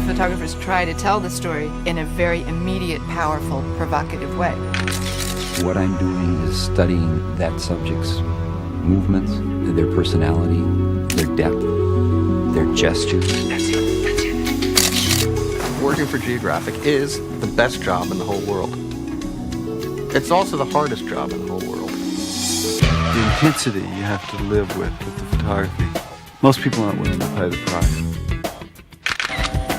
photographers try to tell the story in a very immediate, powerful, provocative way. What I'm doing is studying that subject's movements, their personality, their depth, their gestures. Working for Geographic is the best job in the whole world. It's also the hardest job in the whole world. The intensity you have to live with the photography. Most people aren't willing to pay the price.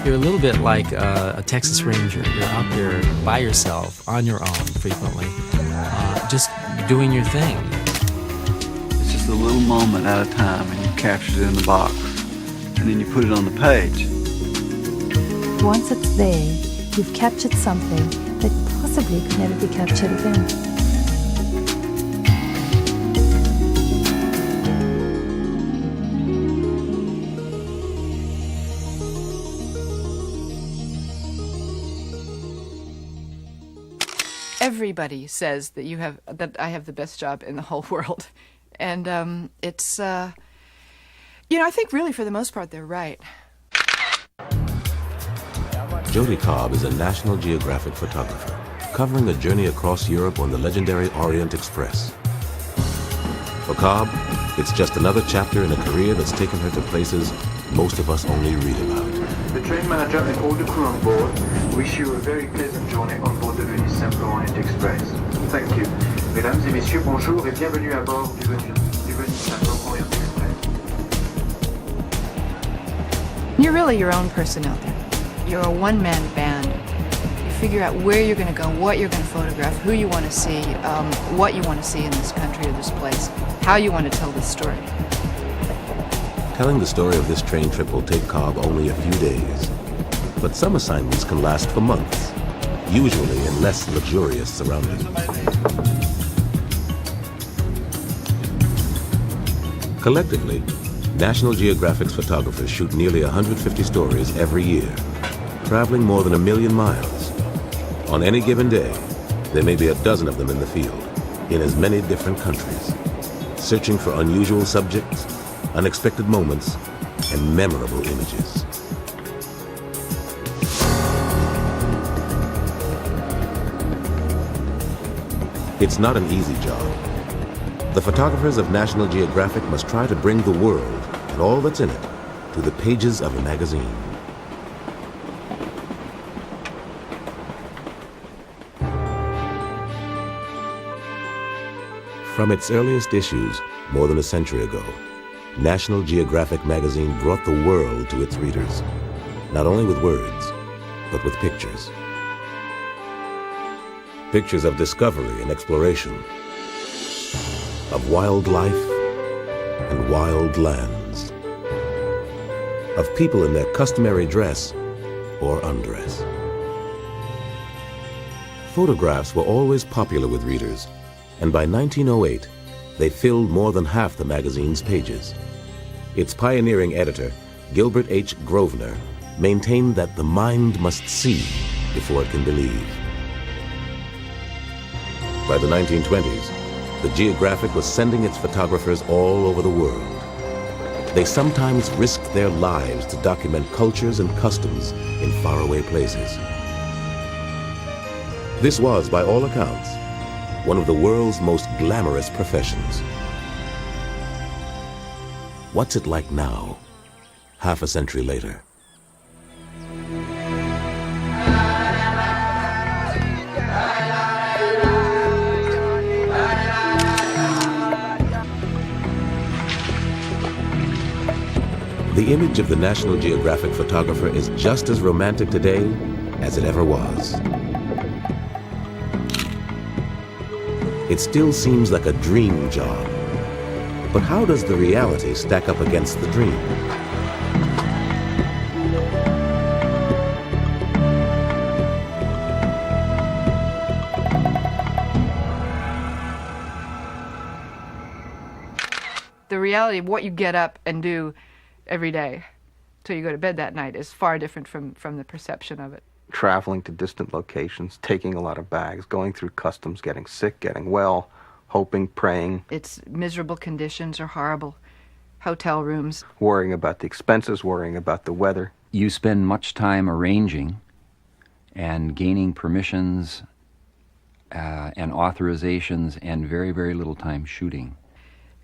You're a little bit like a Texas Ranger. You're out there by yourself, on your own frequently, just doing your thing. It's just a little moment at a time, and you capture it in the box, and then you put it on the page. Once it's there, you've captured something that possibly could never be captured again. Everybody says that I have the best job in the whole world, and it's I think really for the most part they're right. Jody Cobb is a National Geographic photographer, covering a journey across Europe on the legendary Orient Express. For Cobb, it's just another chapter in a career that's taken her to places most of us only read about. The train manager and all the crew on board wish you a very pleasant journey on board the Venus Simple Orient Express. Thank you. Mesdames et messieurs, bonjour et bienvenue à bord du Venus Simple Orient Express. You're really your own person out there. You're a one-man band. You figure out where you're going to go, what you're going to photograph, who you want to see, what you want to see in this country or this place, how you want to tell this story. Telling the story of this train trip will take Cobb only a few days, but some assignments can last for months, usually in less luxurious surroundings. Collectively, National Geographic's photographers shoot nearly 150 stories every year, traveling more than 1 million miles. On any given day, there may be a dozen of them in the field, in as many different countries, searching for unusual subjects, unexpected moments, and memorable images. It's not an easy job. The photographers of National Geographic must try to bring the world and all that's in it to the pages of a magazine. From its earliest issues, more than a century ago, National Geographic magazine brought the world to its readers, not only with words, but with pictures. Pictures of discovery and exploration, of wildlife and wild lands, of people in their customary dress or undress. Photographs were always popular with readers, and by 1908, they filled more than half the magazine's pages. Its pioneering editor, Gilbert H. Grosvenor, maintained that the mind must see before it can believe. By the 1920s, the Geographic was sending its photographers all over the world. They sometimes risked their lives to document cultures and customs in faraway places. This was, by all accounts, one of the world's most glamorous professions. What's it like now, half a century later? The image of the National Geographic photographer is just as romantic today as it ever was. It still seems like a dream job. But how does the reality stack up against the dream? The reality of what you get up and do every day till you go to bed that night is far different from the perception of it. Traveling to distant locations, taking a lot of bags, going through customs, getting sick, getting well, hoping, praying. It's miserable conditions or horrible hotel rooms. Worrying about the expenses, worrying about the weather, You spend much time arranging and gaining permissions and authorizations and very, very little time shooting.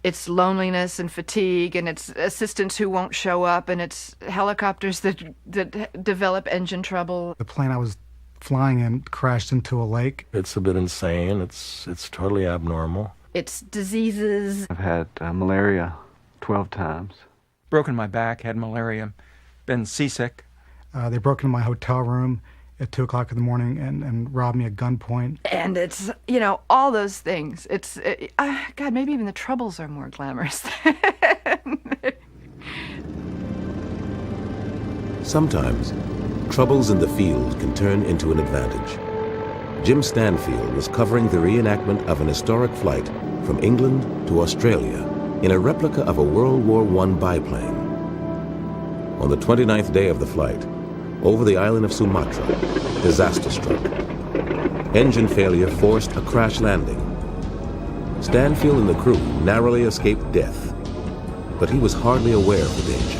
It's loneliness and fatigue, and it's assistants who won't show up, and it's helicopters that develop engine trouble. The plane I was flying in crashed into a lake. It's a bit insane. It's totally abnormal. It's diseases. I've had malaria 12 times. Broken my back, had malaria, been seasick. They broke into my hotel room at 2 o'clock in the morning and robbed me at gunpoint. And it's, all those things. It's, God, maybe even the troubles are more glamorous. Sometimes, troubles in the field can turn into an advantage. Jim Stanfield was covering the reenactment of an historic flight from England to Australia in a replica of a World War I biplane. On the 29th day of the flight, over the island of Sumatra, disaster struck. Engine failure forced a crash landing. Stanfield and the crew narrowly escaped death, but he was hardly aware of the danger.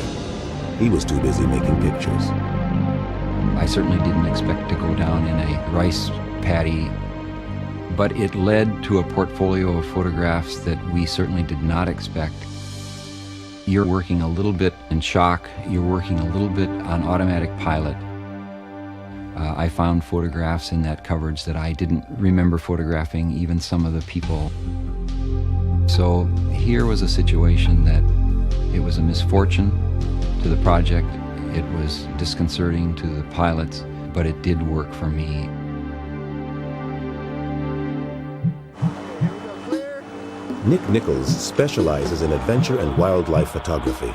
He was too busy making pictures. I certainly didn't expect to go down in a rice paddy, but it led to a portfolio of photographs that we certainly did not expect. You're working a little bit in shock, you're working a little bit on automatic pilot. I found photographs in that coverage that I didn't remember photographing, even some of the people. So here was a situation that it was a misfortune to the project, it was disconcerting to the pilots, but it did work for me. Nick Nichols specializes in adventure and wildlife photography,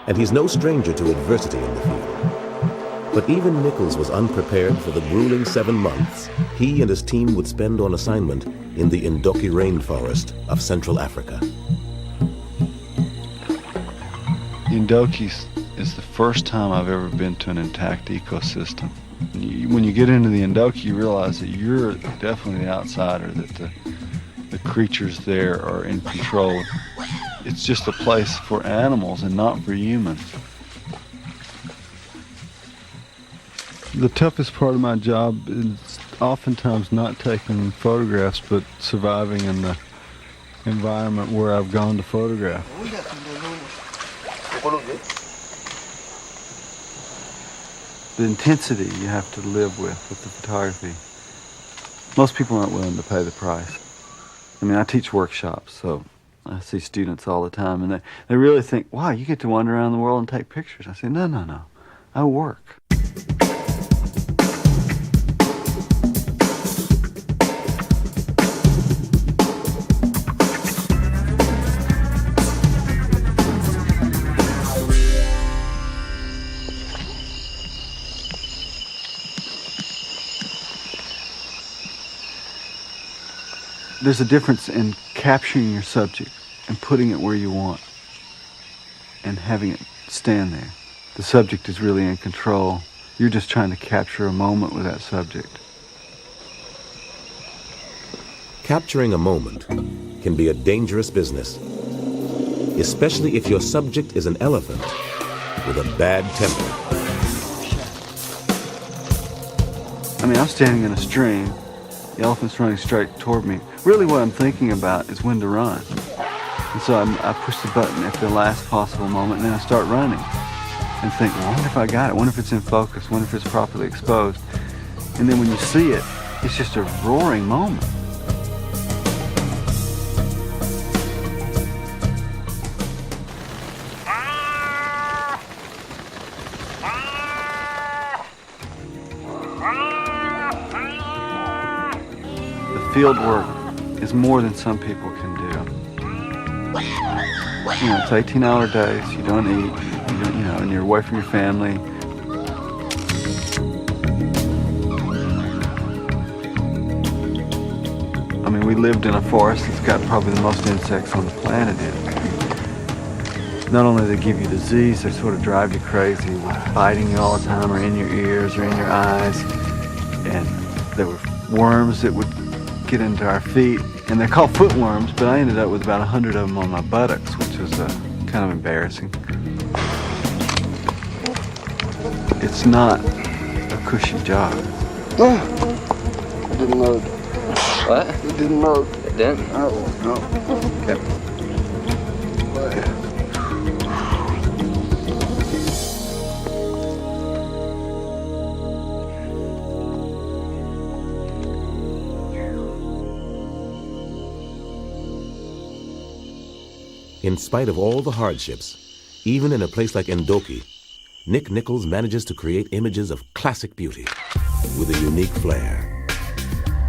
and he's no stranger to adversity in the field. But even Nichols was unprepared for the grueling 7 months he and his team would spend on assignment in the Ndoki rainforest of Central Africa. Ndoki is the first time I've ever been to an intact ecosystem. When you get into the Ndoki, you realize that you're definitely the outsider, that the creatures there are in control. It's just a place for animals and not for humans. The toughest part of my job is oftentimes not taking photographs, but surviving in the environment where I've gone to photograph. The intensity you have to live with the photography. Most people aren't willing to pay the price. I mean, I teach workshops, so I see students all the time, and they really think, wow, you get to wander around the world and take pictures. I say, no, I work. There's a difference in capturing your subject and putting it where you want and having it stand there. The subject is really in control. You're just trying to capture a moment with that subject. Capturing a moment can be a dangerous business, especially if your subject is an elephant with a bad temper. I mean, I'm standing in a stream. The elephant's running straight toward me. Really what I'm thinking about is when to run. And so I push the button at the last possible moment, and then I start running. And think, well, I wonder if I got it. I wonder if it's in focus. I wonder if it's properly exposed. And then when you see it, it's just a roaring moment. Field work is more than some people can do. You know, it's 18-hour days, you don't eat, and you're away from your family. I mean, we lived in a forest that's got probably the most insects on the planet in it. Not only do they give you disease, they sort of drive you crazy with biting you all the time, or in your ears, or in your eyes. And there were worms that would get into our feet, and they're called footworms, but I ended up with about 100 of them on my buttocks, which was kind of embarrassing. it's not a cushy job. It didn't load. What? It didn't load. It didn't? No. Okay. In spite of all the hardships, even in a place like Ndoki, Nick Nichols manages to create images of classic beauty with a unique flair.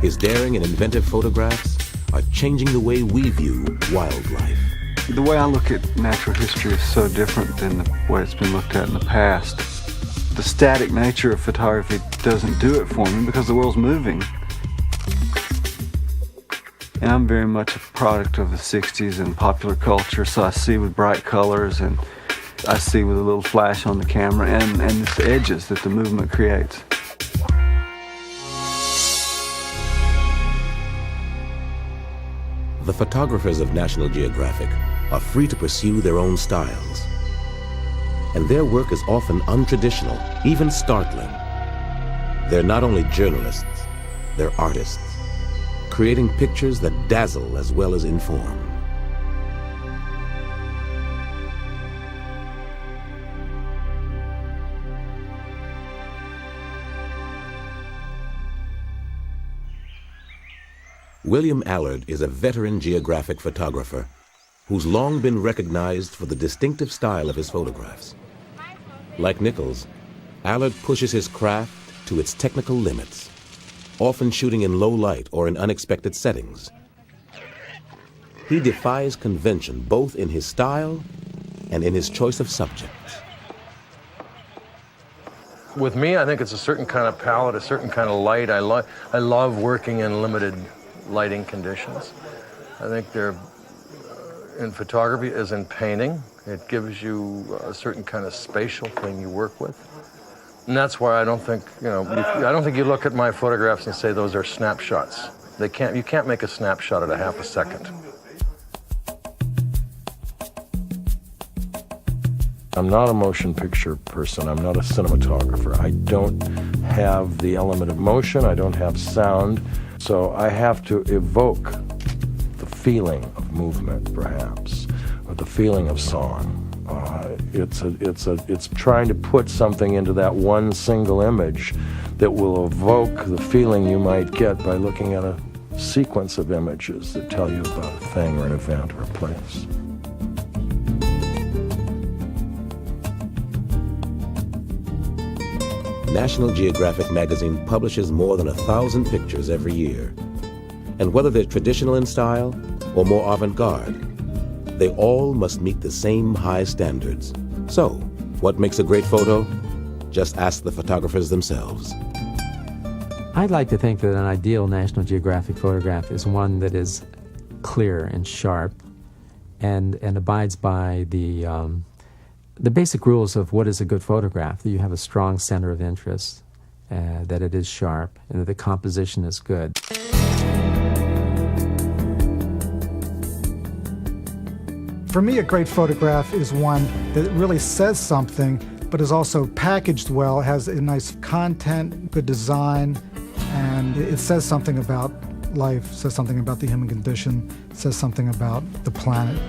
His daring and inventive photographs are changing the way we view wildlife. The way I look at natural history is so different than the way it's been looked at in the past. The static nature of photography doesn't do it for me because the world's moving. And I'm very much a product of the 60s and popular culture, so I see with bright colors and I see with a little flash on the camera and it's the edges that the movement creates. The photographers of National Geographic are free to pursue their own styles. And their work is often untraditional, even startling. They're not only journalists, they're artists, creating pictures that dazzle as well as inform. William Allard is a veteran geographic photographer who's long been recognized for the distinctive style of his photographs. Like Nichols, Allard pushes his craft to its technical limits, often shooting in low light or in unexpected settings. He defies convention both in his style and in his choice of subjects. With me, I think it's a certain kind of palette, a certain kind of light. I love working in limited lighting conditions. I think they're, in photography as in painting, it gives you a certain kind of spatial thing you work with. And that's why I don't think, I don't think you look at my photographs and say those are snapshots. You can't make a snapshot at a half a second. I'm not a motion picture person. I'm not a cinematographer. I don't have the element of motion. I don't have sound. So I have to evoke the feeling of movement, perhaps, or the feeling of song. It's trying to put something into that one single image that will evoke the feeling you might get by looking at a sequence of images that tell you about a thing or an event or a place. National Geographic magazine publishes more than 1,000 pictures every year. And whether they're traditional in style or more avant-garde, they all must meet the same high standards. So, what makes a great photo? Just ask the photographers themselves. I'd like to think that an ideal National Geographic photograph is one that is clear and sharp and abides by the basic rules of what is a good photograph, that you have a strong center of interest, that it is sharp, and that the composition is good. For me, a great photograph is one that really says something, but is also packaged well, has a nice content, good design, and it says something about life, says something about the human condition, says something about the planet.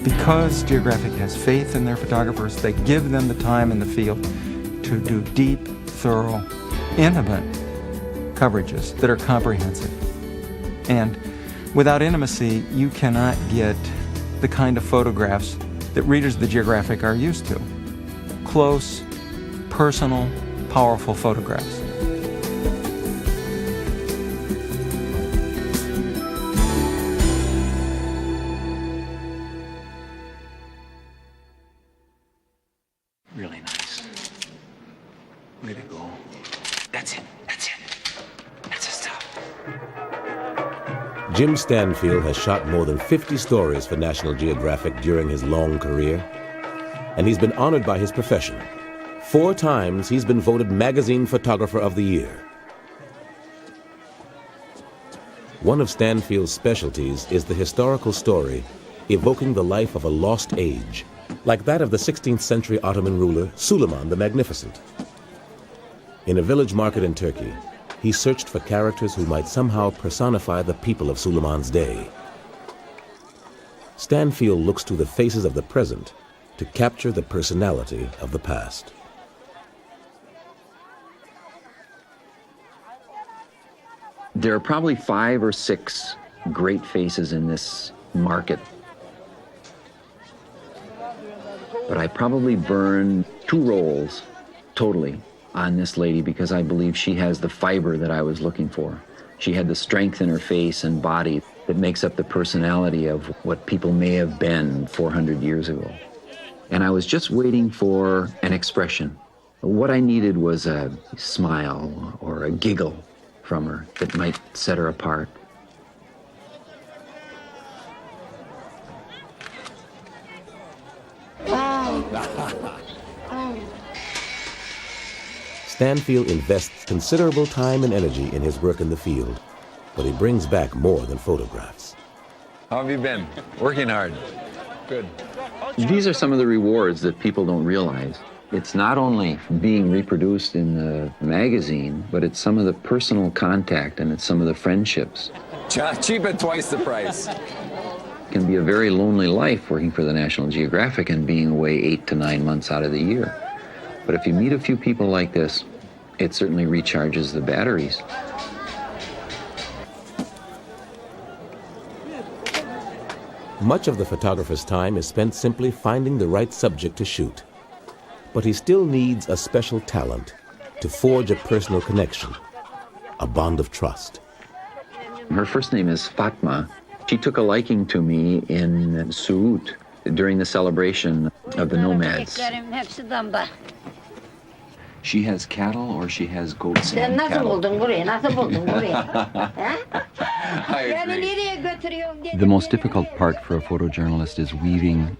Because Geographic has faith in their photographers, they give them the time in the field to do deep, thorough, intimate coverages that are comprehensive. And Without intimacy, you cannot get the kind of photographs that readers of the Geographic are used to. Close, personal, powerful photographs. Really nice. Way to go. That's it. That's it. That's the stuff. Jim Stanfield has shot more than 50 stories for National Geographic during his long career, and he's been honored by his profession. 4 times he's been voted Magazine Photographer of the Year. One of Stanfield's specialties is the historical story evoking the life of a lost age, like that of the 16th century Ottoman ruler Suleiman the Magnificent. In a village market in Turkey, he searched for characters who might somehow personify the people of Suleiman's day. Stanfield looks to the faces of the present to capture the personality of the past. There are probably 5 or 6 great faces in this market. But I probably burn 2 rolls totally on this lady because I believe she has the fiber that I was looking for. She had the strength in her face and body that makes up the personality of what people may have been 400 years ago. And I was just waiting for an expression. What I needed was a smile or a giggle from her that might set her apart. Stanfield invests considerable time and energy in his work in the field, but he brings back more than photographs. How have you been? Working hard. Good. These are some of the rewards that people don't realize. It's not only being reproduced in the magazine, but it's some of the personal contact and it's some of the friendships. Cheap at twice the price. It can be a very lonely life working for the National Geographic and being away 8 to 9 months out of the year. But if you meet a few people like this, it certainly recharges the batteries. Much of the photographer's time is spent simply finding the right subject to shoot. But he still needs a special talent to forge a personal connection, a bond of trust. Her first name is Fatma. She took a liking to me in Suut during the celebration of the nomads. She has cattle or she has goats and cattle. The most difficult part for a photojournalist is weaving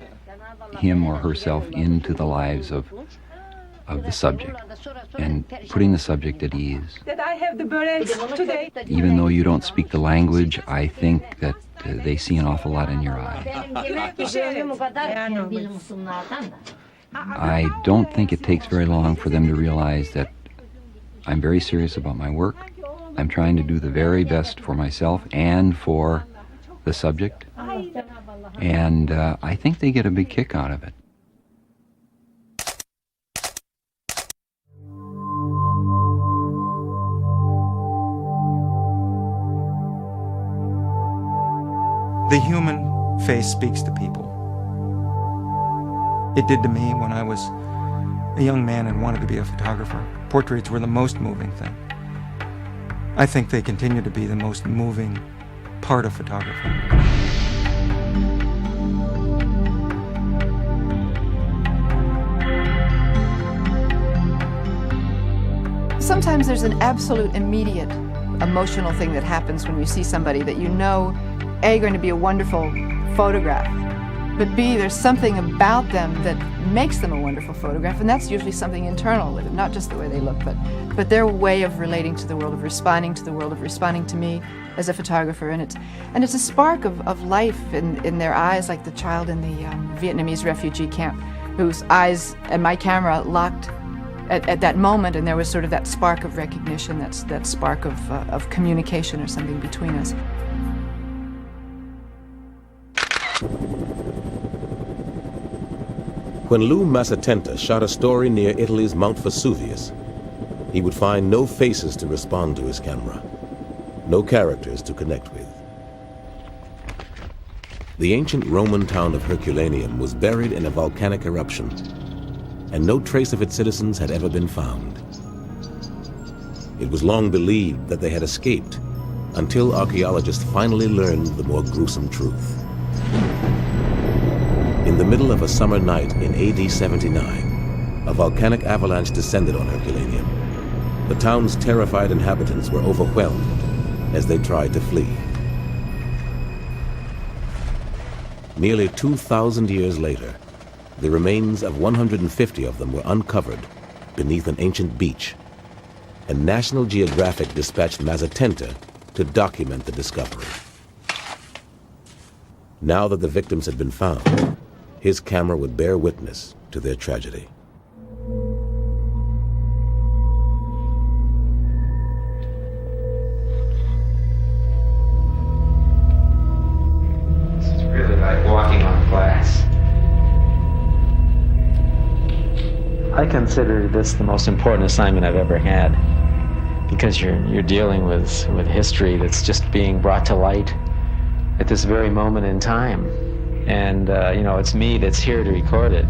him or herself into the lives of the subject and putting the subject at ease. Did I have the berets today? Even though you don't speak the language, I think that they see an awful lot in your eye. I don't think it takes very long for them to realize that I'm very serious about my work. I'm trying to do the very best for myself and for the subject. And I think they get a big kick out of it. The human face speaks to people. It did to me when I was a young man and wanted to be a photographer. Portraits were the most moving thing. I think they continue to be the most moving part of photography. Sometimes there's an absolute immediate emotional thing that happens when you see somebody that you know, A, going to be a wonderful photograph, but B, there's something about them that makes them a wonderful photograph, and that's usually something internal with them, not just the way they look, but their way of relating to the world, of responding to the world, of responding to me as a photographer, and it's a spark of life in their eyes, like the child in the Vietnamese refugee camp, whose eyes and my camera locked at that moment, and there was sort of that spark of recognition, that spark of communication or something between us. When Lou Massatenta shot a story near Italy's Mount Vesuvius, he would find no faces to respond to his camera, no characters to connect with. The ancient Roman town of Herculaneum was buried in a volcanic eruption, and no trace of its citizens had ever been found. It was long believed that they had escaped, until archaeologists finally learned the more gruesome truth. In the middle of a summer night in AD 79, a volcanic avalanche descended on Herculaneum. The town's terrified inhabitants were overwhelmed as they tried to flee. Nearly 2,000 years later, the remains of 150 of them were uncovered beneath an ancient beach, and National Geographic dispatched Mazatenta to document the discovery. Now that the victims had been found, his camera would bear witness to their tragedy. It's really like walking on glass. I consider this the most important assignment I've ever had, because you're dealing with history that's just being brought to light at this very moment in time. And, it's me that's here to record it.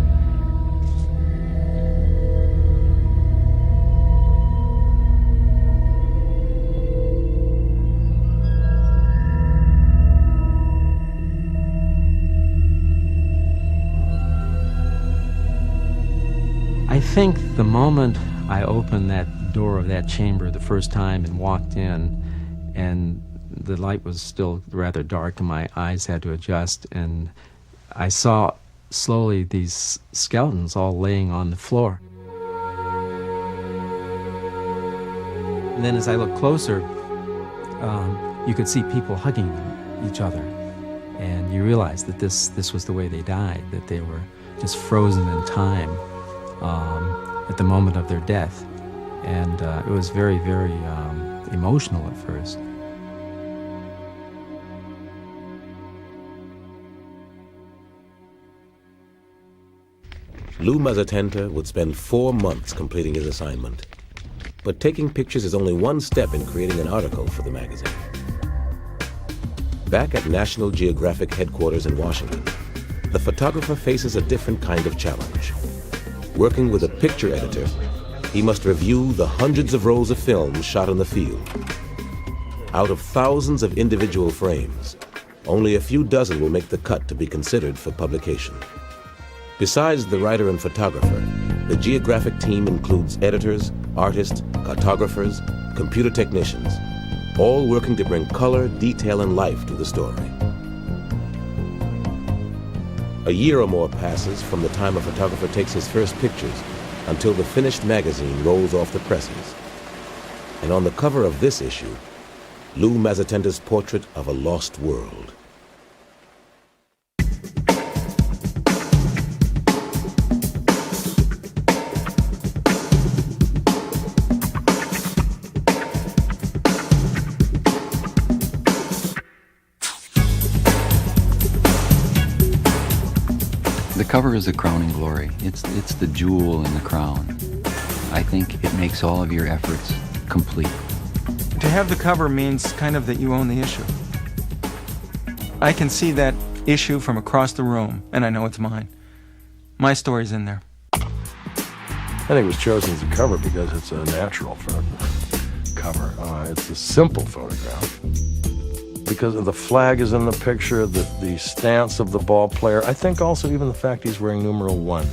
I think the moment I opened that door of that chamber the first time and walked in, and the light was still rather dark and my eyes had to adjust, and I saw slowly these skeletons all laying on the floor. And then as I looked closer, you could see people hugging each other, and you realized that this was the way they died, that they were just frozen in time at the moment of their death. And it was very, very emotional at first. Lou Mazatenta would spend 4 months completing his assignment. But taking pictures is only one step in creating an article for the magazine. Back at National Geographic headquarters in Washington, the photographer faces a different kind of challenge. Working with a picture editor, he must review the hundreds of rolls of film shot in the field. Out of thousands of individual frames, only a few dozen will make the cut to be considered for publication. Besides the writer and photographer, the Geographic team includes editors, artists, cartographers, computer technicians, all working to bring color, detail, and life to the story. A year or more passes from the time a photographer takes his first pictures until the finished magazine rolls off the presses. And on the cover of this issue, Lou Mazatenta's portrait of a lost world. The cover is a crowning glory. It's the jewel in the crown. I think it makes all of your efforts complete. To have the cover means kind of that you own the issue. I can see that issue from across the room, and I know it's mine. My story's in there. I think it was chosen as a cover because it's a natural cover. It's a simple photograph. Because of the flag is in the picture, the stance of the ball player. I think also even the fact he's wearing number 1.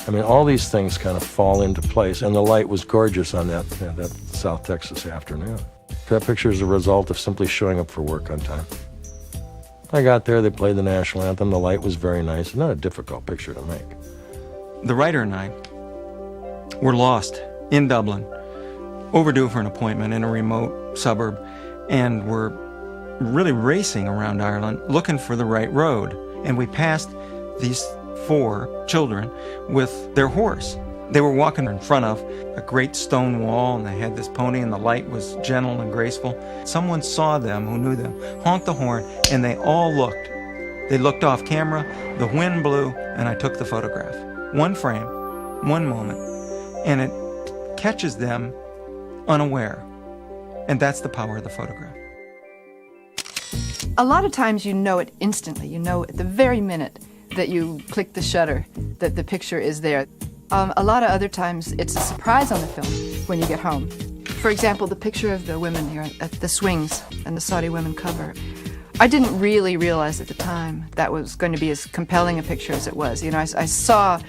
I mean, all these things kind of fall into place, and the light was gorgeous on that South Texas afternoon. That picture is a result of simply showing up for work on time. I got there, they played the national anthem, the light was very nice. Not a difficult picture to make. The writer and I were lost in Dublin, overdue for an appointment in a remote suburb, and we're really racing around Ireland looking for the right road. And we passed these 4 children with their horse. They were walking in front of a great stone wall, and they had this pony, and the light was gentle and graceful. Someone saw them who knew them, honked the horn, and they all looked. They looked off camera, the wind blew, and I took the photograph. 1 frame, 1 moment, and it catches them unaware. And that's the power of the photograph. A lot of times you know it instantly. You know at the very minute that you click the shutter that the picture is there. A lot of other times it's a surprise on the film when you get home. For example, the picture of the women here at the swings and the Saudi women cover. I didn't really realize at the time that was going to be as compelling a picture as it was. You know, I saw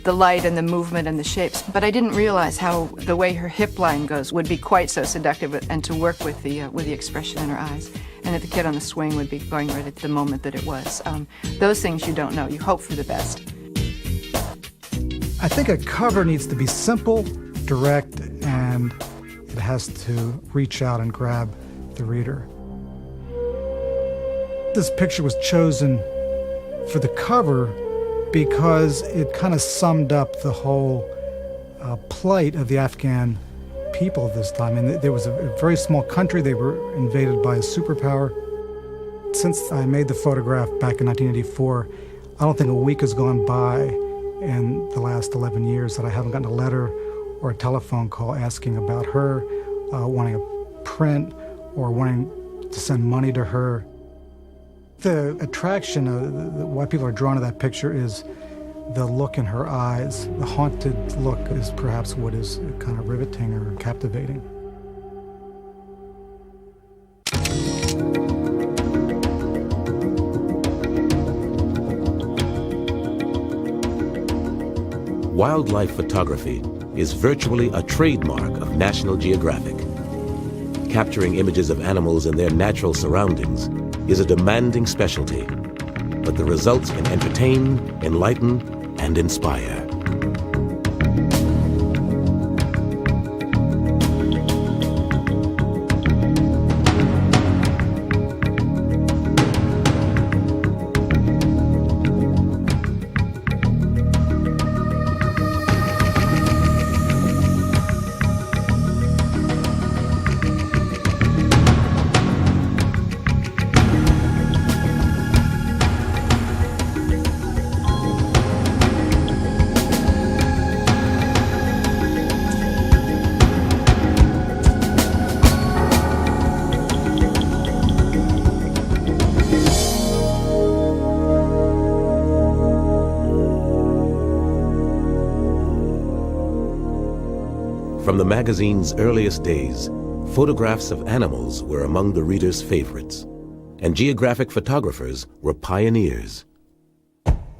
the light and the movement and the shapes, but I didn't realize how the way her hip line goes would be quite so seductive, and to work with the expression in her eyes, and that the kid on the swing would be going right at the moment that it was. Those things you don't know. You hope for the best. I think a cover needs to be simple, direct, and it has to reach out and grab the reader. This picture was chosen for the cover because it kind of summed up the whole plight of the Afghan people of this time. And there was a very small country. They were invaded by a superpower. Since I made the photograph back in 1984, I don't think a week has gone by in the last 11 years that I haven't gotten a letter or a telephone call asking about her, wanting a print, or wanting to send money to her. The attraction, why people are drawn to that picture, is the look in her eyes. The haunted look is perhaps what is kind of riveting or captivating. Wildlife photography is virtually a trademark of National Geographic. Capturing images of animals in their natural surroundings is a demanding specialty, but the results can entertain, enlighten, and inspire. From the magazine's earliest days, photographs of animals were among the readers' favorites, and geographic photographers were pioneers.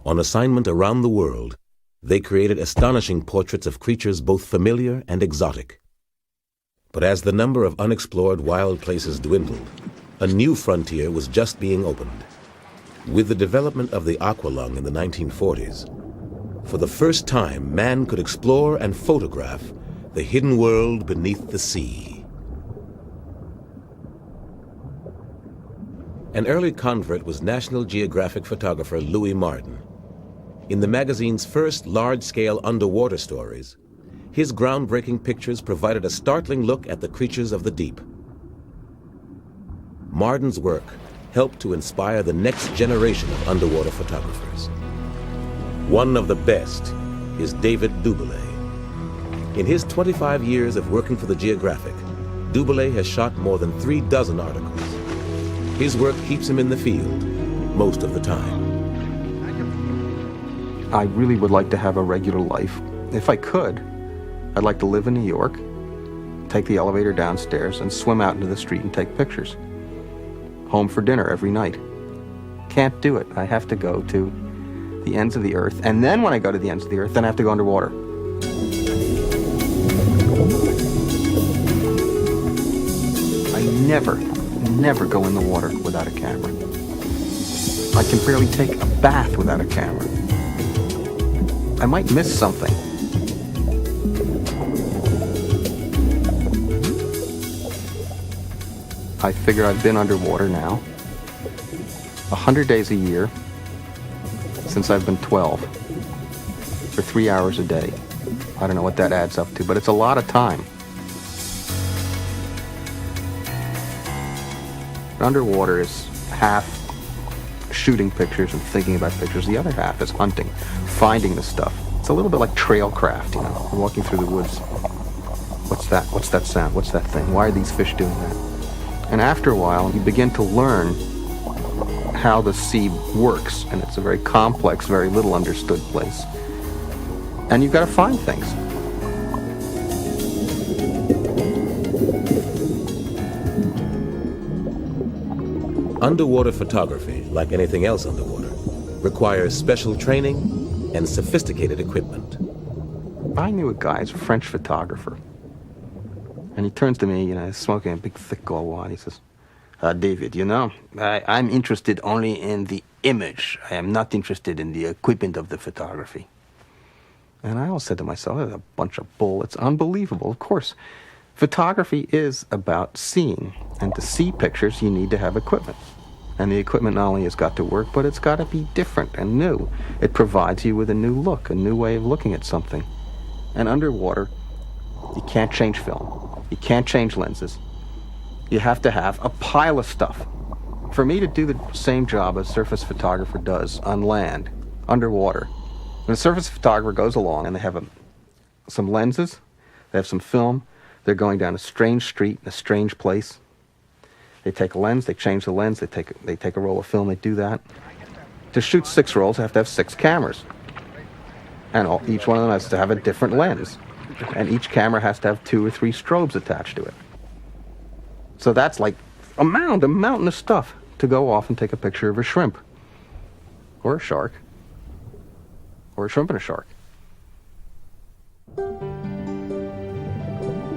On assignment around the world, they created astonishing portraits of creatures both familiar and exotic. But as the number of unexplored wild places dwindled, a new frontier was just being opened. With the development of the aqualung in the 1940s, for the first time, man could explore and photograph the hidden world beneath the sea. An early convert was National Geographic photographer Louis Martin. In the magazine's first large-scale underwater stories, his groundbreaking pictures provided a startling look at the creatures of the deep. Martin's work helped to inspire the next generation of underwater photographers. One of the best is David Doubilet. In his 25 years of working for the Geographic, Doubilet has shot more than 36 articles. His work keeps him in the field most of the time. I really would like to have a regular life. If I could, I'd like to live in New York, take the elevator downstairs, and swim out into the street and take pictures. Home for dinner every night. Can't do it. I have to go to the ends of the earth, and then when I go to the ends of the earth, then I have to go underwater. I never go in the water without a camera. I can barely take a bath without a camera. I might miss something. I figure I've been underwater now 100 days a year since I've been 12 for 3 hours a day. I don't know what that adds up to, but it's a lot of time. Underwater is half shooting pictures and thinking about pictures. The other half is hunting, finding the stuff. It's a little bit like trailcraft, you know, walking through the woods. What's that? What's that sound? What's that thing? Why are these fish doing that? And after a while, you begin to learn how the sea works, and it's a very complex, very little understood place. And you've got to find things. Underwater photography, like anything else underwater, requires special training and sophisticated equipment. I knew a guy, he's a French photographer. And he turns to me, smoking a big, thick Gaulois, he says, David, I'm interested only in the image. I am not interested in the equipment of the photography. And I always said to myself, that's a bunch of bull. It's unbelievable. Of course, photography is about seeing. And to see pictures, you need to have equipment. And the equipment not only has got to work, but it's got to be different and new. It provides you with a new look, a new way of looking at something. And underwater, you can't change film. You can't change lenses. You have to have a pile of stuff. For me to do the same job a surface photographer does on land, underwater, when a surface photographer goes along and they have some lenses, they have some film, they're going down a strange street in a strange place. They take a lens, they change the lens, they take a roll of film, they do that. To shoot 6 rolls, they have to have 6 cameras. And each one of them has to have a different lens. And each camera has to have 2 or 3 strobes attached to it. So that's like a mountain of stuff to go off and take a picture of a shrimp. Or a shark. Or a shrimp and a shark.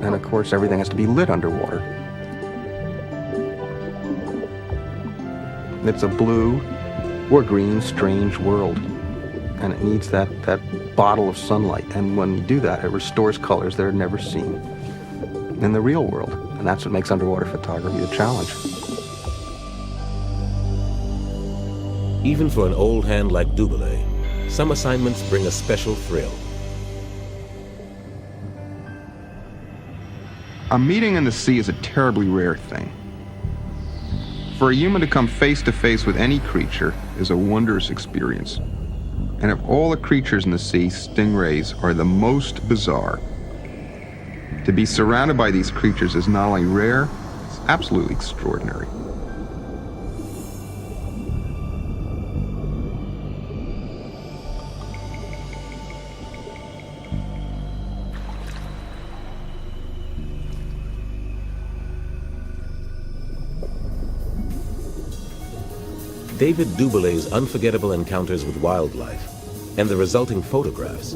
And of course, everything has to be lit underwater. It's a blue or green, strange world. And it needs that bottle of sunlight. And when you do that, it restores colors that are never seen in the real world. And that's what makes underwater photography a challenge. Even for an old hand like Dubélé, some assignments bring a special thrill. A meeting in the sea is a terribly rare thing. For a human to come face to face with any creature is a wondrous experience. And of all the creatures in the sea, stingrays are the most bizarre. To be surrounded by these creatures is not only rare, it's absolutely extraordinary. David Dubelé's unforgettable encounters with wildlife and the resulting photographs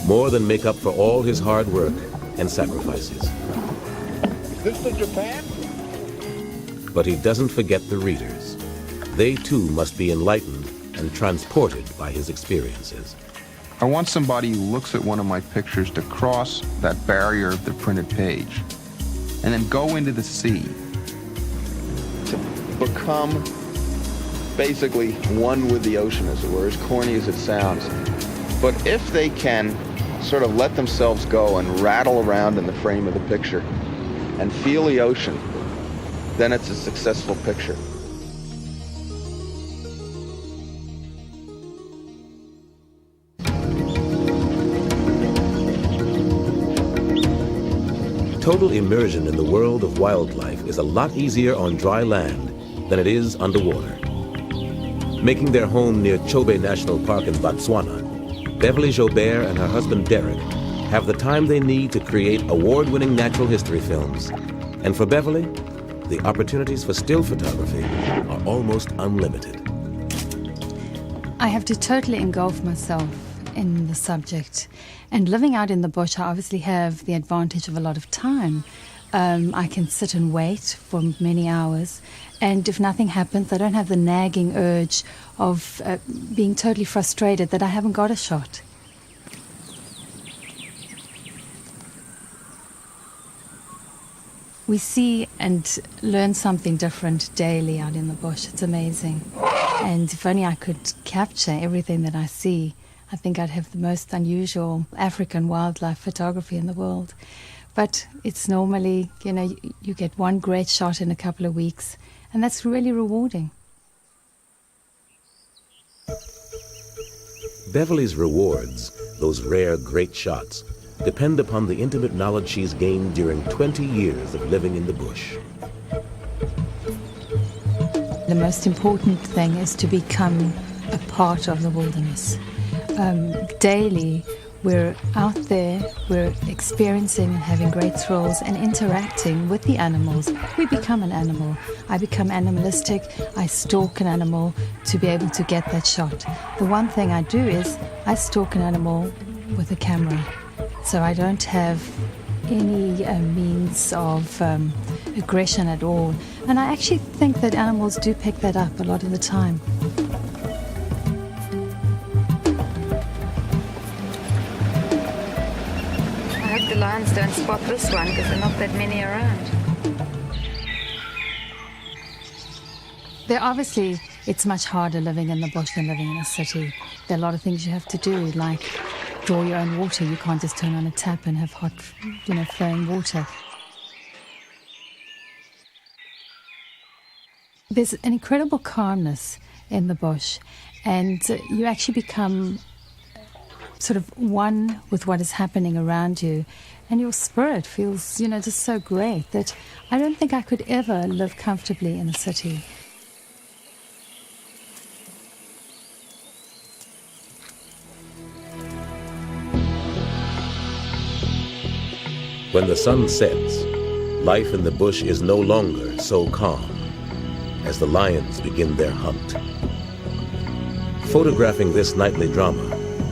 more than make up for all his hard work and sacrifices. Is this the Japan? But he doesn't forget the readers. They too must be enlightened and transported by his experiences. I want somebody who looks at one of my pictures to cross that barrier of the printed page and then go into the sea. To become basically one with the ocean, as it were, as corny as it sounds. But if they can sort of let themselves go and rattle around in the frame of the picture and feel the ocean, then it's a successful picture. Total immersion in the world of wildlife is a lot easier on dry land than it is underwater. Making their home near Chobe National Park in Botswana, Beverly Jobert and her husband Derek have the time they need to create award-winning natural history films. And for Beverly, the opportunities for still photography are almost unlimited. I have to totally engulf myself in the subject. And living out in the bush, I obviously have the advantage of a lot of time. I can sit and wait for many hours, and if nothing happens, I don't have the nagging urge of being totally frustrated that I haven't got a shot. We see and learn something different daily out in the bush. It's amazing. And if only I could capture everything that I see, I think I'd have the most unusual African wildlife photography in the world. But it's normally, you get one great shot in a couple of weeks, and that's really rewarding. Beverly's rewards, those rare great shots, depend upon the intimate knowledge she's gained during 20 years of living in the bush. The most important thing is to become a part of the wilderness. Daily, we're out there, we're experiencing and having great thrills and interacting with the animals. We become an animal. I become animalistic. I stalk an animal to be able to get that shot. The one thing I do is I stalk an animal with a camera. So I don't have any means of aggression at all. And I actually think that animals do pick that up a lot of the time. I hope the lions don't spot this one because there are not that many around. Obviously, it's much harder living in the bush than living in a city. There are a lot of things you have to do, like draw your own water. You can't just turn on a tap and have hot, flowing water. There's an incredible calmness in the bush, and you actually become sort of one with what is happening around you, and your spirit feels, just so great that I don't think I could ever live comfortably in a city. When the sun sets, life in the bush is no longer so calm as the lions begin their hunt. Photographing this nightly drama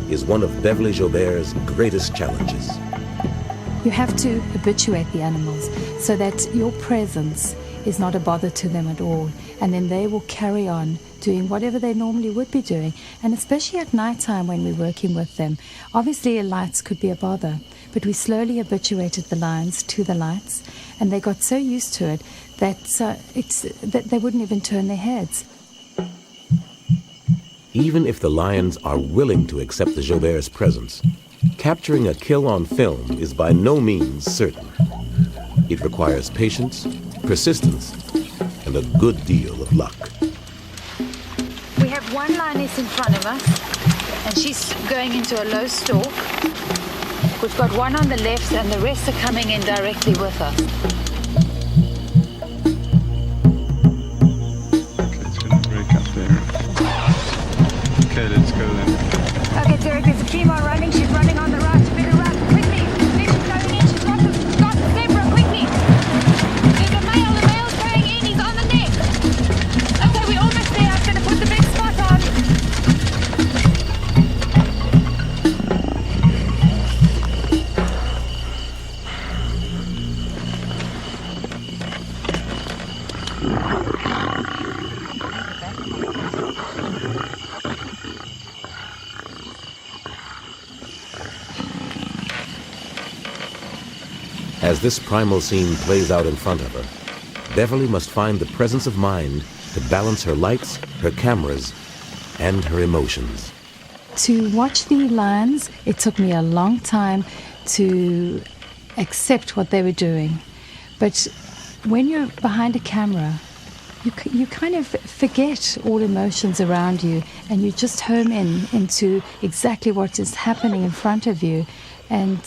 is one of Beverly Joubert's greatest challenges. You have to habituate the animals so that your presence is not a bother to them at all, and then they will carry on doing whatever they normally would be doing, and especially at night time when we're working with them. Obviously lights could be a bother, but we slowly habituated the lions to the lights, and they got so used to it that that they wouldn't even turn their heads. Even if the lions are willing to accept the Joubert's presence, capturing a kill on film is by no means certain. It requires patience, persistence, and a good deal of luck. We have one lioness in front of us, and she's going into a low stalk. We've got one on the left, and the rest are coming in directly with us. Okay, it's going to break up there. Okay, let's go then. Okay, Derek, there's a female running. She's running on the right. You better run quickly. She's going in. She's got the zebra quickly. There's a male. The male's going in. He's on the neck. Okay, we're almost there. I'm going to put the big spot on. As this primal scene plays out in front of her, Beverly must find the presence of mind to balance her lights, her cameras, and her emotions. To watch the lions, it took me a long time to accept what they were doing. But when you're behind a camera, you kind of forget all emotions around you, and you just home into exactly what is happening in front of you, and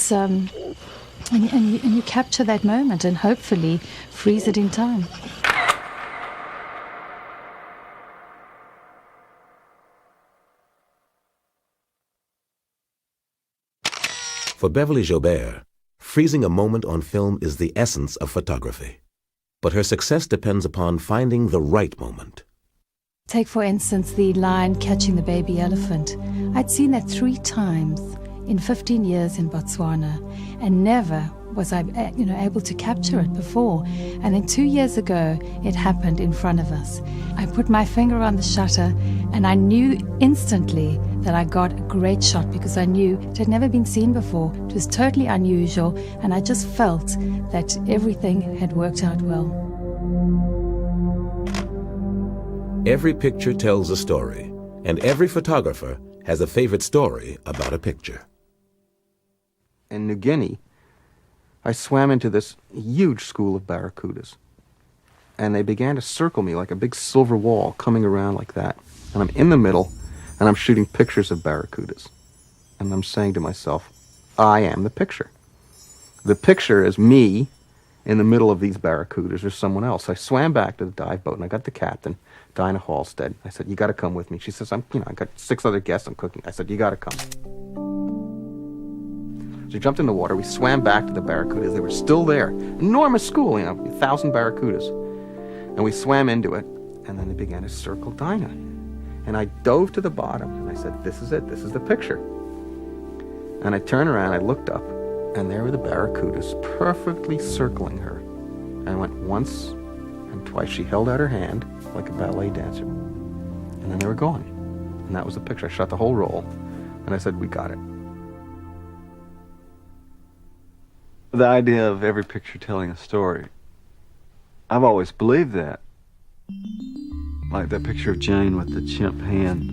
you capture that moment and hopefully freeze it in time. For Beverly Joubert, freezing a moment on film is the essence of photography. But her success depends upon finding the right moment. Take, for instance, the lion catching the baby elephant. I'd seen that 3 times in 15 years in Botswana, and never was I able to capture it before. And then 2 years ago, it happened in front of us. I put my finger on the shutter, and I knew instantly that I got a great shot because I knew it had never been seen before. It was totally unusual, and I just felt that everything had worked out well. Every picture tells a story, and every photographer has a favorite story about a picture. In New Guinea, I swam into this huge school of barracudas, and they began to circle me like a big silver wall coming around like that. And I'm in the middle, and I'm shooting pictures of barracudas. And I'm saying to myself, I am the picture. The picture is me in the middle of these barracudas or someone else. I swam back to the dive boat, and I got the captain, Dinah Halstead. I said, you got to come with me. She says, I got 6 other guests I'm cooking. I said, you got to come. She jumped in the water. We swam back to the barracudas. They were still there. Enormous school, 1,000 barracudas. And we swam into it, and then they began to circle Dinah. And I dove to the bottom, and I said, this is it. This is the picture. And I turned around, I looked up, and there were the barracudas perfectly circling her. And I went once and twice. She held out her hand like a ballet dancer. And then they were gone. And that was the picture. I shot the whole roll, and I said, we got it. The idea of every picture telling a story, I've always believed that. Like that picture of Jane with the chimp hand.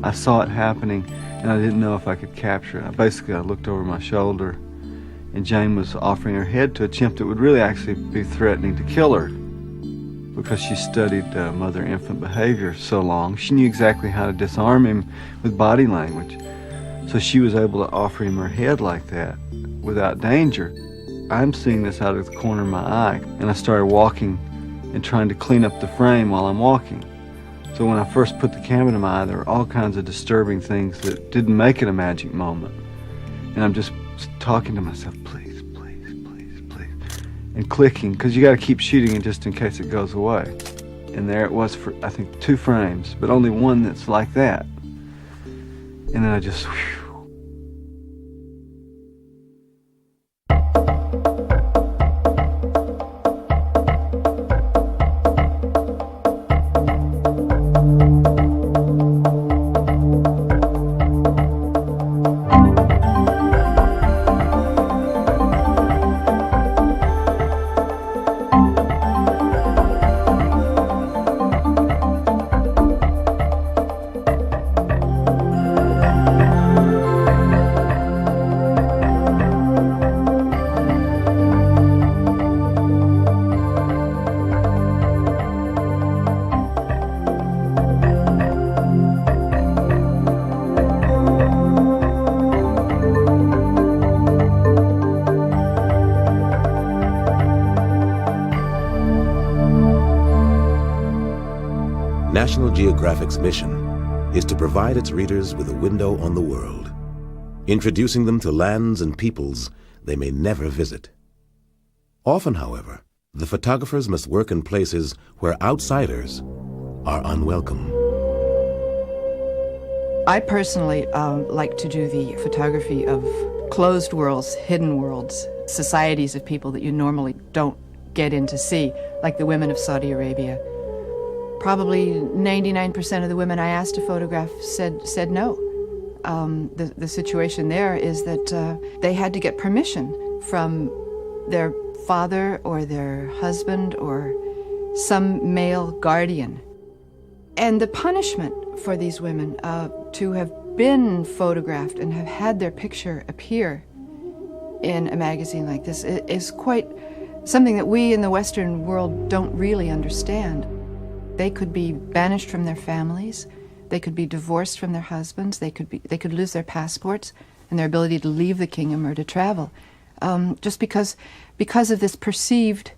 I saw it happening, and I didn't know if I could capture it. I looked over my shoulder, and Jane was offering her head to a chimp that would really actually be threatening to kill her. Because she studied mother-infant behavior so long, she knew exactly how to disarm him with body language. So she was able to offer him her head like that without danger. I'm seeing this out of the corner of my eye, and I started walking and trying to clean up the frame while I'm walking. So when I first put the camera to my eye, there were all kinds of disturbing things that didn't make it a magic moment. And I'm just talking to myself, please, please, please, please, and clicking, because you got to keep shooting it just in case it goes away. And there it was for, I think, 2 frames, but only one that's like that. And then I just, whew. National Geographic's mission is to provide its readers with a window on the world, introducing them to lands and peoples they may never visit. Often, however, the photographers must work in places where outsiders are unwelcome. I personally like to do the photography of closed worlds, hidden worlds, societies of people that you normally don't get in to see, like the women of Saudi Arabia. Probably 99% of the women I asked to photograph said no. The situation there is that they had to get permission from their father or their husband or some male guardian. And the punishment for these women to have been photographed and have had their picture appear in a magazine like this is quite something that we in the Western world don't really understand. They could be banished from their families, they could be divorced from their husbands, they could lose their passports and their ability to leave the kingdom or to travel, just because of this perceived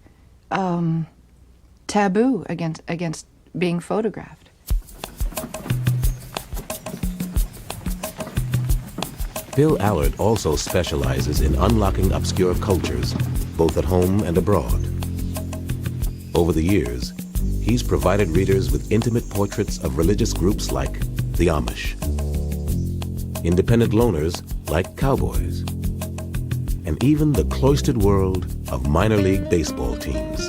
taboo against being photographed. Bill Allard also specializes in unlocking obscure cultures, both at home and abroad. Over the years, he's provided readers with intimate portraits of religious groups like the Amish, independent loners like cowboys, and even the cloistered world of minor league baseball teams.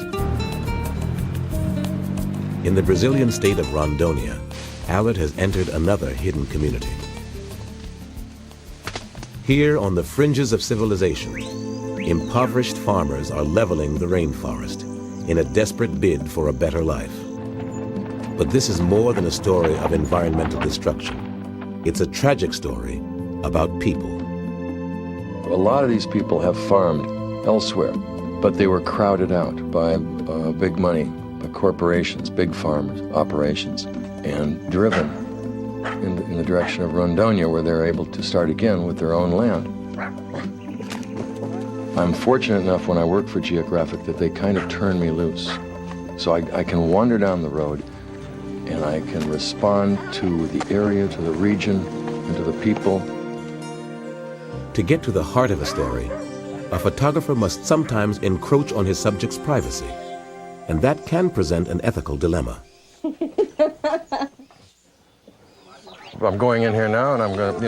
In the Brazilian state of Rondônia, Allard has entered another hidden community. Here, on the fringes of civilization, impoverished farmers are leveling the rainforest in a desperate bid for a better life. But this is more than a story of environmental destruction. It's a tragic story about people. A lot of these people have farmed elsewhere, but they were crowded out by big money, by corporations, big farmers, operations, and driven in the direction of Rondônia, where they're able to start again with their own land. I'm fortunate enough when I work for Geographic that they kind of turn me loose. So I can wander down the road and I can respond to the area, to the region, and to the people. To get to the heart of a story, a photographer must sometimes encroach on his subject's privacy, and that can present an ethical dilemma. I'm going in here now, and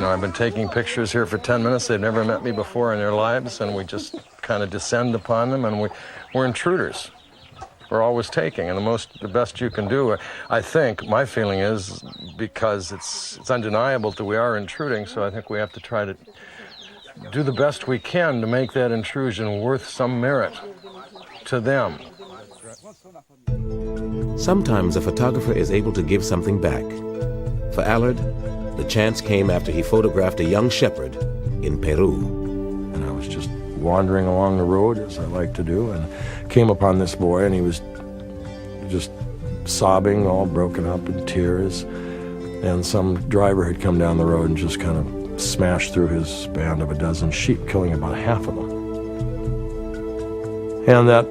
I've been taking pictures here for 10 minutes. They've never met me before in their lives, and we just kind of descend upon them, and we're intruders. We're always taking, and the best you can do, I think, my feeling is, because it's undeniable that we are intruding, so I think we have to try to do the best we can to make that intrusion worth some merit to them. Sometimes a photographer is able to give something back. For Allard, the chance came after he photographed a young shepherd in Peru. And I was just wandering along the road, as I like to do, and came upon this boy, and he was just sobbing, all broken up in tears. And some driver had come down the road and just kind of smashed through his band of a dozen sheep, killing about half of them. And that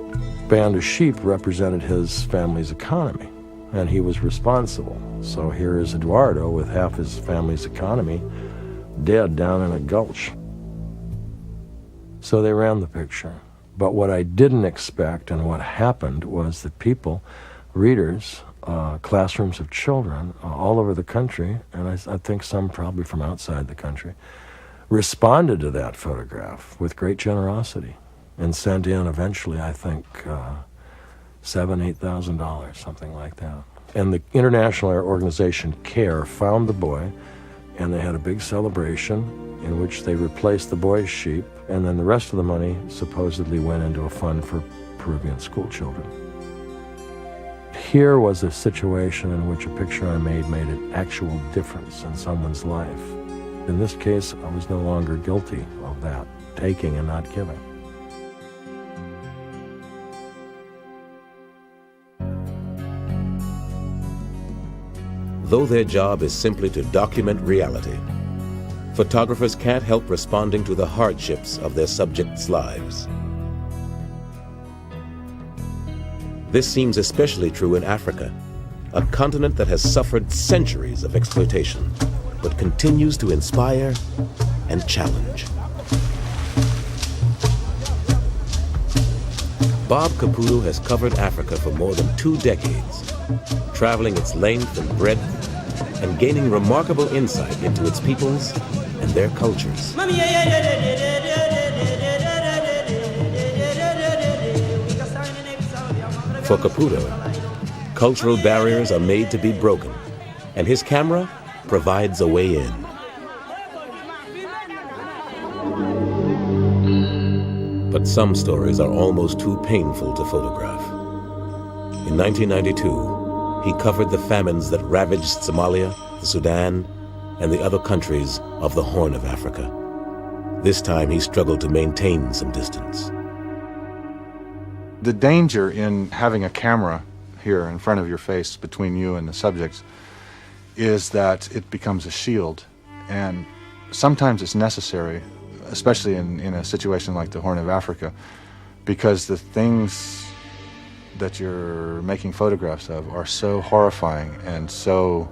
band of sheep represented his family's economy, and he was responsible. So here is Eduardo with half his family's economy dead down in a gulch. So they ran the picture. But what I didn't expect and what happened was that people, readers, classrooms of children all over the country, and I think some probably from outside the country, responded to that photograph with great generosity and sent in eventually, I think, $7,000, $8,000, something like that. And the international organization CARE found the boy, and they had a big celebration in which they replaced the boy's sheep, and then the rest of the money supposedly went into a fund for Peruvian school children. Here was a situation in which a picture I made an actual difference in someone's life. In this case, I was no longer guilty of that, taking and not giving. Though their job is simply to document reality, photographers can't help responding to the hardships of their subjects' lives. This seems especially true in Africa, a continent that has suffered centuries of exploitation, but continues to inspire and challenge. Bob Caputo has covered Africa for more than 2 decades, traveling its length and breadth and gaining remarkable insight into its peoples and their cultures. For Caputo, cultural barriers are made to be broken, and his camera provides a way in. But some stories are almost too painful to photograph. In 1992, he covered the famines that ravaged Somalia, the Sudan, and the other countries of the Horn of Africa. This time he struggled to maintain some distance. The danger in having a camera here in front of your face between you and the subjects is that it becomes a shield, and sometimes it's necessary, especially in a situation like the Horn of Africa, because the things that you're making photographs of are so horrifying and so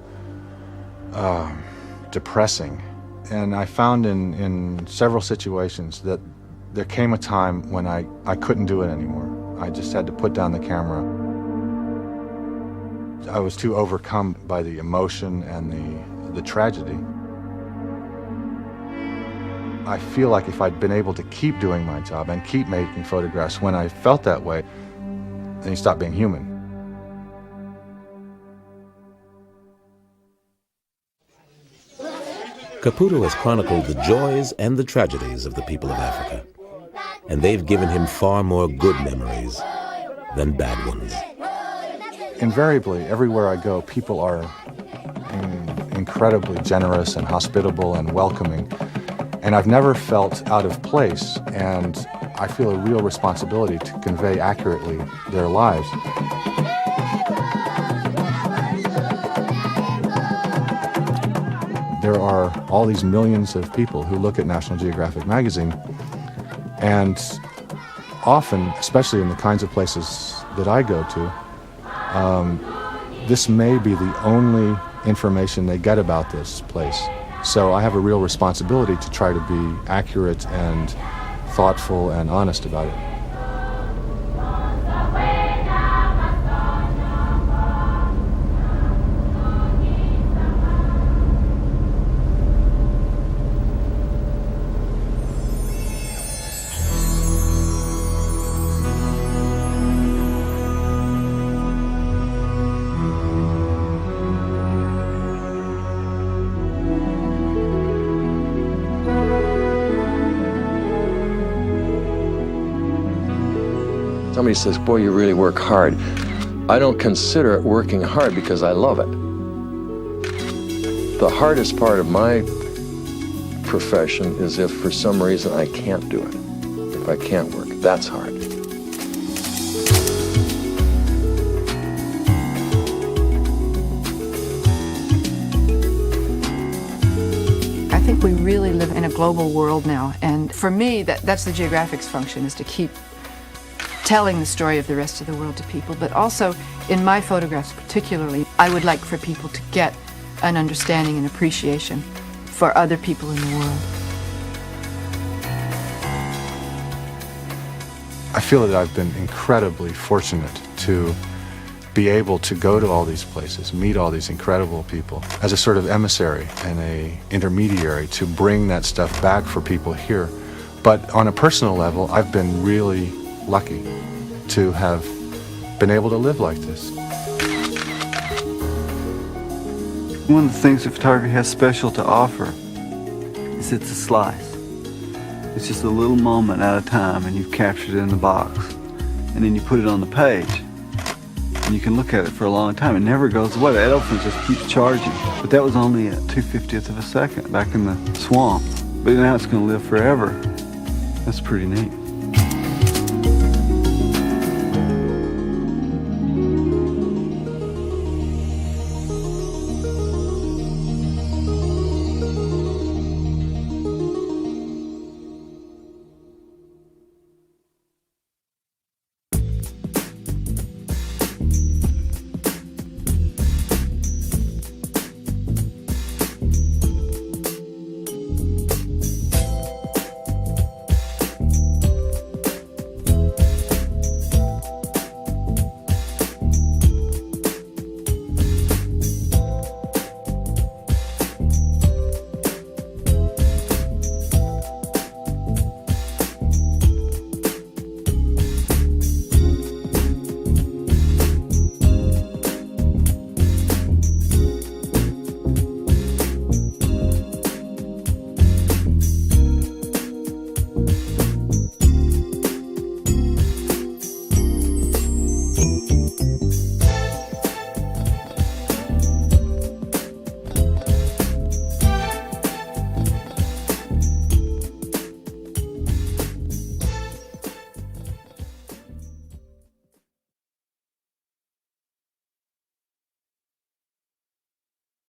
depressing. And I found in several situations that there came a time when I couldn't do it anymore. I just had to put down the camera. I was too overcome by the emotion and the tragedy. I feel like if I'd been able to keep doing my job and keep making photographs when I felt that way, then you stop being human. Caputo has chronicled the joys and the tragedies of the people of Africa, and they've given him far more good memories than bad ones. Invariably, everywhere I go, people are incredibly generous and hospitable and welcoming, and I've never felt out of place, and I feel a real responsibility to convey accurately their lives. There are all these millions of people who look at National Geographic magazine, and often, especially in the kinds of places that I go to, this may be the only information they get about this place. So I have a real responsibility to try to be accurate and thoughtful and honest about it. Somebody says, boy, you really work hard. I don't consider it working hard because I love it. The hardest part of my profession is if for some reason I can't do it. If I can't work, that's hard. I think we really live in a global world now, and for me, that's the geographic's function, is to keep telling the story of the rest of the world to people. But also, in my photographs particularly, I would like for people to get an understanding and appreciation for other people in the world. I feel that I've been incredibly fortunate to be able to go to all these places, meet all these incredible people as a sort of emissary and a intermediary to bring that stuff back for people here. But on a personal level, I've been really lucky to have been able to live like this. One of the things that photography has special to offer is it's a slice. It's just a little moment at a time, and you've captured it in the box. And then you put it on the page, and you can look at it for a long time. It never goes away. The elephant just keeps charging. But that was only at 2/50th of a second back in the swamp. But now it's going to live forever. That's pretty neat.